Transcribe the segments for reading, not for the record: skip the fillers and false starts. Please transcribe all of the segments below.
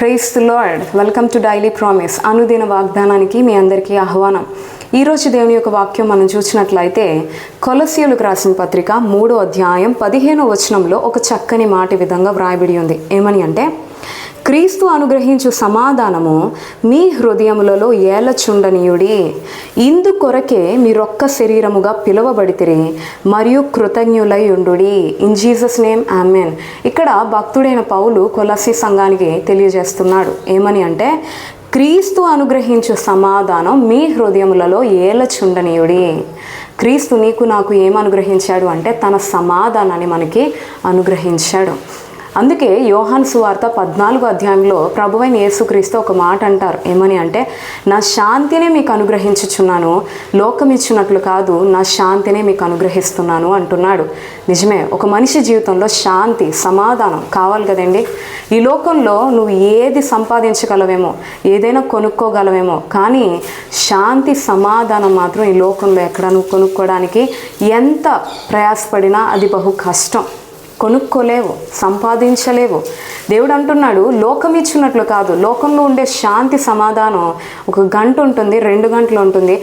Praise the lord. Welcome to daily promise. అనుదిన వాగ్దానానికి మీ అందరికీ ఆహ్వానం. ఈరోజు దేవుని యొక్క వాక్యం మనం చూసినట్లయితే కొలస్సీయులకు రాసిన పత్రిక 3వ అధ్యాయం 15వ వచనంలో ఒక చక్కని మాట విధంగా వ్రాయబడి ఉంది. ఏమని అంటే, క్రీస్తు అనుగ్రహించు సమాధానము మీ హృదయములలో ఏలచుండనీయుడి. ఇందు కొరకే మీరొక్క శరీరముగా పిలువబడితిరి మరియు కృతజ్ఞులై ఉండుడి. In Jesus name amen. ఇక్కడ భక్తుడైన పౌలు కొలస్సీ సంఘానికి తెలియజేస్తున్నాడు. ఏమని అంటే, క్రీస్తు అనుగ్రహించు సమాధానం మీ హృదయములలో ఏలచుండనీయుడి. క్రీస్తు నీకు నాకు ఏం అనుగ్రహించాడు అంటే తన సమాధానాన్ని మనకి అనుగ్రహించాడు. అందుకే యోహాను సువార్త 14వ అధ్యాయంలో ప్రభువైన యేసుక్రీస్తు ఒక మాట అంటారు. ఏమని అంటే, నా శాంతినే మీకు అనుగ్రహించుచున్నాను, లోకం ఇచ్చినట్లు కాదు, నా శాంతినే మీకు అనుగ్రహిస్తున్నాను అంటున్నాడు. నిజమే, ఒక మనిషి జీవితంలో శాంతి సమాధానం కావాలి కదండి. ఈ లోకంలో నువ్వు ఏది సంపాదించగలవేమో, ఏదైనా కొనుక్కోగలవేమో, కానీ శాంతి సమాధానం మాత్రం ఈ లోకంలో ఎక్కడ నువ్వు కొనుక్కోవడానికి ఎంత ప్రయాసపడినా అది బహు కష్టం. కొనుక్కోలేవు, సంపాదించలేవు. దేవుడు అంటున్నాడు, లోకం ఇచ్చినట్లు కాదు, లోకంలో ఉండే శాంతి సమాధానం 1 గంట ఉంటుంది, 2 గంటలు ఉంటుంది,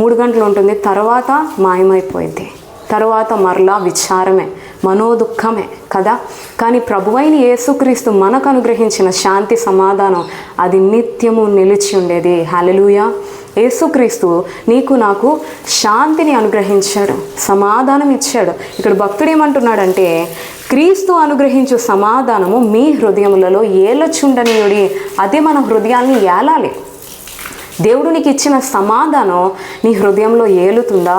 3 గంటలు ఉంటుంది, తర్వాత మాయమైపోయింది. తర్వాత మరలా విచారమే, మనోదుఃఖమే కదా. కానీ ప్రభువైన యేసుక్రీస్తు మనకు అనుగ్రహించిన శాంతి సమాధానం అది నిత్యము నిలిచి ఉండేది. హల్లెలూయా. యేసుక్రీస్తు నీకు నాకు శాంతిని అనుగ్రహించాడు, సమాధానం ఇచ్చాడు. ఇక్కడ భక్తుడు ఏమంటున్నాడంటే, క్రీస్తు అనుగ్రహించు సమాధానము మీ హృదయములలో ఏలచుండనీయుడి. అదే మన హృదయాల్ని ఏలాలి. దేవుడు నీకు ఇచ్చిన సమాధానం నీ హృదయంలో ఏలుతుందా?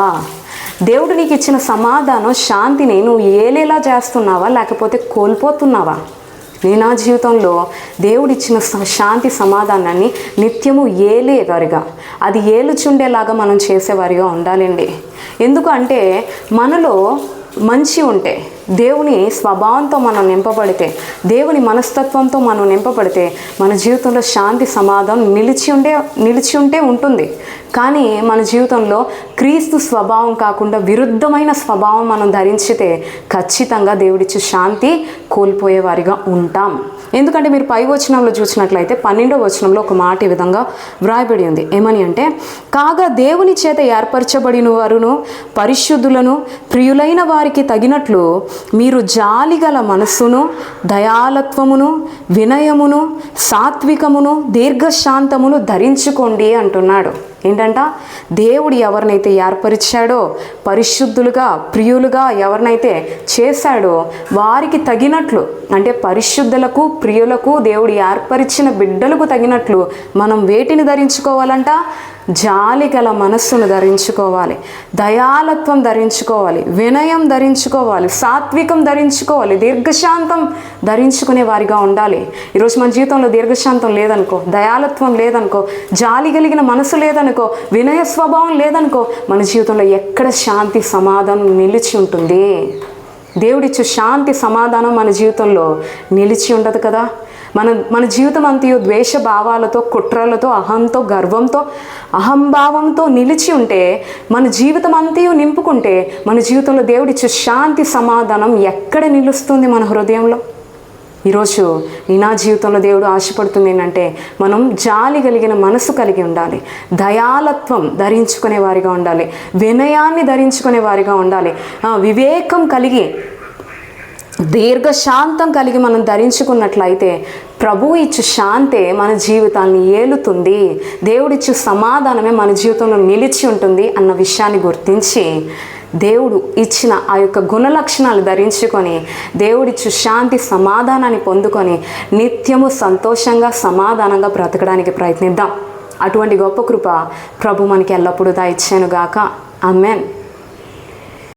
దేవుడు నీకు ఇచ్చిన సమాధానం శాంతిని నువ్వు ఏలేలా చేస్తున్నావా, లేకపోతే కోల్పోతున్నావా? నా జీవితంలో దేవుడిచ్చిన శాంతి సమాధానాన్ని నిత్యము ఏలేవారిగా, అది ఏలుచుండేలాగా మనం చేసేవారిగా ఉండాలండి. ఎందుకంటే మనలో మంచి ఉంటే, దేవుని స్వభావంతో మనం నింపబడితే, దేవుని మనస్తత్వంతో మనం నింపబడితే మన జీవితంలో శాంతి సమాధానం నిలిచి ఉంటే ఉంటుంది. కానీ మన జీవితంలో క్రీస్తు స్వభావం కాకుండా విరుద్ధమైన స్వభావం మనం ధరించితే ఖచ్చితంగా దేవుడిచ్చే శాంతి కోల్పోయేవారిగా ఉంటాం. ఎందుకంటే మీరు పై వచనంలో చూసినట్లయితే 12వ వచనంలో ఒక మాట ఈ విధంగా వ్రాయబడి ఉంది. ఏమని అంటే, కాగా దేవుని చేత ఏర్పరచబడిన వారును పరిశుద్ధులను ప్రియులైన వారికి తగినట్లు మీరు జాలిగల మనస్సును, దయాలత్వమును, వినయమును, సాత్వికమును, దీర్ఘశాంతమును ధరించుకోండి అంటున్నాడు. ఏంటంట, దేవుడు ఎవరినైతే ఏర్పరిచాడో, పరిశుద్ధులుగా ప్రియులుగా ఎవరినైతే చేశాడో వారికి తగినట్లు, అంటే పరిశుద్ధులకు ప్రియులకు దేవుడు ఏర్పరిచిన బిడ్డలకు తగినట్లు మనం వేటిని ధరించుకోవాలంట? జాలి గల మనస్సును ధరించుకోవాలి, దయాలత్వం ధరించుకోవాలి, వినయం ధరించుకోవాలి, సాత్వికం ధరించుకోవాలి, దీర్ఘశాంతం ధరించుకునే వారిగా ఉండాలి. ఈరోజు మన జీవితంలో దీర్ఘశాంతం లేదనుకో, దయాలత్వం లేదనుకో, జాలి కలిగిన మనసు లేదనుకో, వినయ స్వభావం లేదనుకో, మన జీవితంలో ఎక్కడ శాంతి సమాధానం నిలిచి ఉంటుంది? దేవుడిచ్చే శాంతి సమాధానం మన జీవితంలో నిలిచి ఉండదు కదా. మన జీవితం అంతయు ద్వేష భావాలతో, కుట్రలతో, అహంతో, గర్వంతో, అహంభావంతో నిలిచి ఉంటే, మన జీవితం అంతయు నింపుకుంటే మన జీవితంలో దేవుడిచ్చే శాంతి సమాధానం ఎక్కడ నిలుస్తుంది మన హృదయంలో? ఈరోజు నా జీవితంలో దేవుడు ఆశపడుతుంది ఏంటంటే, మనం జాలి కలిగిన మనసు కలిగి ఉండాలి, దయాలత్వం ధరించుకునే వారిగా ఉండాలి, వినయాన్ని ధరించుకునే వారిగా ఉండాలి, వివేకం కలిగి, దీర్ఘశాంతం కలిగి మనం ధరించుకున్నట్లయితే ప్రభువు ఇచ్చు శాంతే మన జీవితాన్ని ఏలుతుంది, దేవుడిచ్చు సమాధానమే మన జీవితంలో నిలిచి ఉంటుంది అన్న విషయాన్ని గుర్తించి దేవుడు ఇచ్చిన ఆ యొక్క గుణలక్షణాలు ధరించుకొని దేవుడిచ్చు శాంతి సమాధానాన్ని పొందుకొని నిత్యము సంతోషంగా సమాధానంగా బ్రతకడానికి ప్రయత్నిద్దాం. అటువంటి గొప్ప కృప ప్రభు మనకి ఎల్లప్పుడూ దయచేయునుగాక. ఆమేన్.